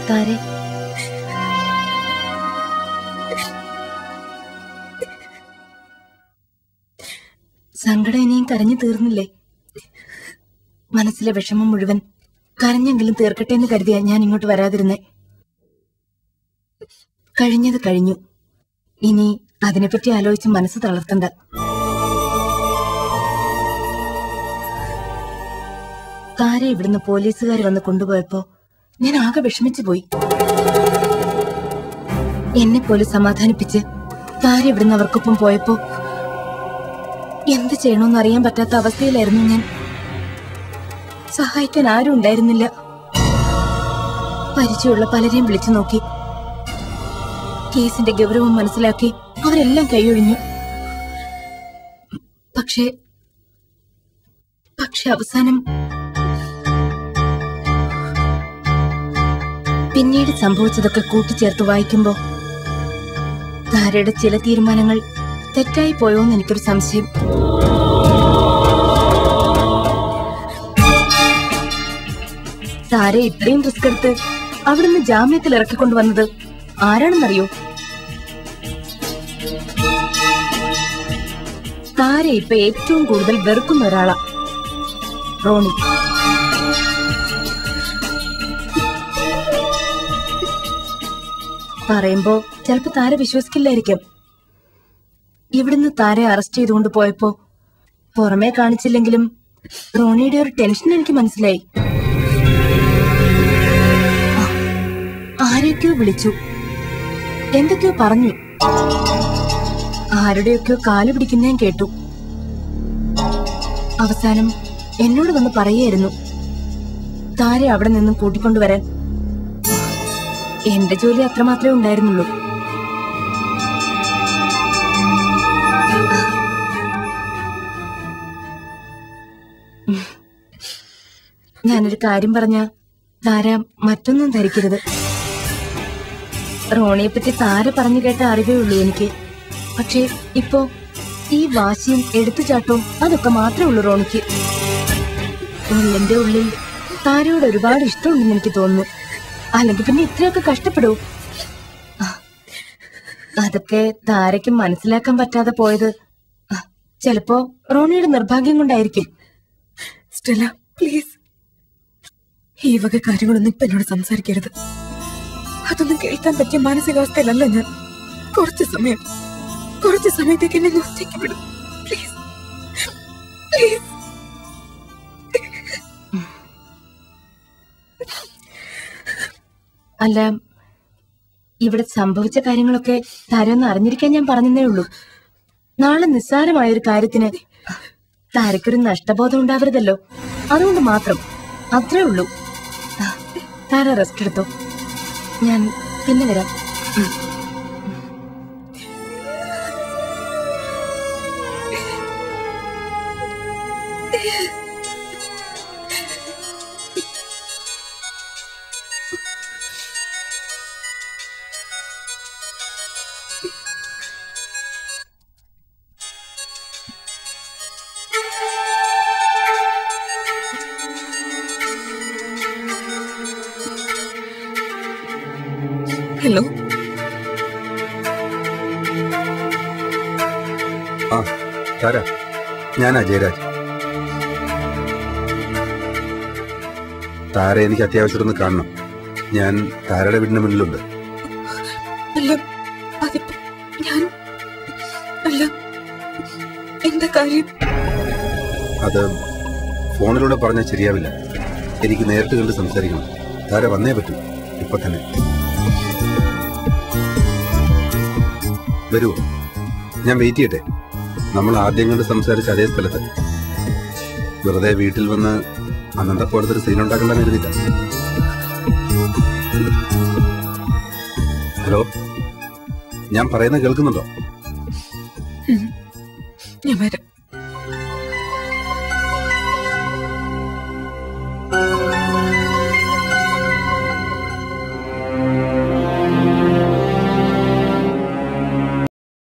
താരെ, സങ്കടം ഇനിയും കരഞ്ഞു തീർന്നില്ലേ? മനസ്സിലെ വിഷമം മുഴുവൻ കരഞ്ഞെങ്കിലും തീർക്കട്ടെ എന്ന് കരുതിയാ ഞാൻ ഇങ്ങോട്ട് വരാതിരുന്നേ. കഴിഞ്ഞത് കഴിഞ്ഞു. ഇനി അതിനെപ്പറ്റി ആലോചിച്ച് മനസ്സ് തളർത്തണ്ട. താരെ ഇവിടുന്ന് പോലീസുകാർ വന്ന് കൊണ്ടുപോയപ്പോ ഞാൻ ആകെ വിഷമിച്ചു പോയി. എന്നെ പോലെ സമാധാനിപ്പിച്ച് താരെ ഇവിടുന്ന് അവർക്കൊപ്പം പോയപ്പോ എന്ത് ചെയ്യണമെന്ന് അറിയാൻ പറ്റാത്ത അവസ്ഥയിലായിരുന്നു ഞാൻ. സഹായിക്കാൻ ആരും ഉണ്ടായിരുന്നില്ല. പരിചയമുള്ള പലരെയും വിളിച്ചു നോക്കി. കേസിന്റെ ഗൗരവം മനസ്സിലാക്കി അവരെല്ലാം കൈയൊഴിഞ്ഞു. പക്ഷേ അവസാനം പിന്നീട് സംഭവിച്ചതൊക്കെ കൂട്ടിച്ചേർത്ത് വായിക്കുമ്പോ താരയുടെ ചില തീരുമാനങ്ങൾ തെറ്റായി പോയോന്ന് എനിക്കൊരു സംശയം. താരെ ഇത്രയും റിസ്ക് എടുത്ത് അവിടുന്ന് ജാമ്യത്തിൽ ഇറക്കിക്കൊണ്ടുവന്നത് ആരാണെന്നറിയോ? താരെ ഇപ്പൊ ഏറ്റവും കൂടുതൽ വെറുക്കുന്ന ഒരാളാ, റോണി. പറയുമ്പോ ചിലപ്പോ താര വിശ്വസിക്കില്ലായിരിക്കും. ഇവിടുന്ന് താരെ അറസ്റ്റ് ചെയ്തുകൊണ്ട് പോയപ്പോ പുറമേ കാണിച്ചില്ലെങ്കിലും റോണിയുടെ ഒരു ടെൻഷൻ എനിക്ക് മനസ്സിലായി. ആരെയൊക്കെയോ വിളിച്ചു, എന്തൊക്കെയോ പറഞ്ഞു, ആരുടെയൊക്കെയോ കാല് പിടിക്കുന്ന ഞാൻ കേട്ടു. അവസാനം എന്നോട് വന്ന് പറയായിരുന്നു താരെ അവിടെ നിന്നും കൂട്ടിക്കൊണ്ടുവരാൻ. എന്റെ ജോലി അത്രമാത്രമേ ഉണ്ടായിരുന്നുള്ളൂ. ഞാനൊരു കാര്യം പറഞ്ഞ താര മറ്റൊന്നും ധരിക്കരുത്. റോണിയെ പറ്റി താര പറഞ്ഞു കേട്ട അറിവേ ഉള്ളൂ എനിക്ക്. പക്ഷേ ഇപ്പോ ഈ വാശിയും എടുത്തുചാട്ടവും അതൊക്കെ മാത്രമേ ഉള്ളൂ റോണിക്ക്. ഉള്ളിന്റെ ഉള്ളിൽ താരയോട് ഒരുപാട് ഇഷ്ടമുണ്ടെന്ന് എനിക്ക് തോന്നുന്നു. അല്ലെങ്കിൽ പിന്നെ ഇത്രയൊക്കെ കഷ്ടപ്പെടൂ. അതൊക്കെ താരയ്ക്ക് മനസ്സിലാക്കാൻ പറ്റാതെ പോയത് ചിലപ്പോ റോണിയുടെ നിർഭാഗ്യം കൊണ്ടായിരിക്കും. സ്റ്റെല്ല, പ്ലീസ്, ഈ വക കാര്യങ്ങളൊന്നും ഇപ്പൊ എന്നോട് സംസാരിക്കരുത്. അതൊന്നും കേൾക്കാൻ പറ്റിയ മാനസികാവസ്ഥയിലല്ല ഞാൻ. കുറച്ച് സമയത്തേക്ക് എന്നെ ഒറ്റയ്ക്ക് വിടും, പ്ലീസ്, പ്ലീസ്. അല്ല, ഇവിടെ സംഭവിച്ച കാര്യങ്ങളൊക്കെ താരൊന്ന് അറിഞ്ഞിരിക്കാൻ ഞാൻ പറഞ്ഞതേ ഉള്ളൂ. നാളെ നിസ്സാരമായൊരു കാര്യത്തിന് താരക്കൊരു നഷ്ടബോധം ഉണ്ടാവരുതല്ലോ, അതുകൊണ്ട് മാത്രം. അത്രേ ഉള്ളൂ. താര റെസ്റ്റ് എടുത്തോ, ഞാൻ പിന്നെ വരാം. ഹലോ. ഞാനാ ജയരാജ്. താര എനിക്ക് അത്യാവശ്യം ഒന്ന് കാണണം. ഞാൻ താരയുടെ വീടിന്റെ മുന്നിലുണ്ട്. എന്താ കാര്യം? അത് ഫോണിലൂടെ പറഞ്ഞാൽ ശരിയാവില്ല. എനിക്ക് നേരിട്ട് കണ്ട് സംസാരിക്കണം. താര വന്നേ പറ്റൂ, ഇപ്പൊ തന്നെ. വരുമോ? ഞാൻ വെയിറ്റ് ചെയ്യട്ടെ. നമ്മൾ ആദ്യം കണ്ട് സംസാരിച്ച അതേ സ്ഥലത്ത്. വെറുതെ വീട്ടിൽ വന്ന് അന്നത്തെ പോലത്തെ ഒരു സീൻ ഉണ്ടാക്കണ്ടെന്ന് കരുതില്ല. ഹലോ, ഞാൻ പറയുന്നത് കേൾക്കുന്നുണ്ടോ? ഞാൻ വരാം.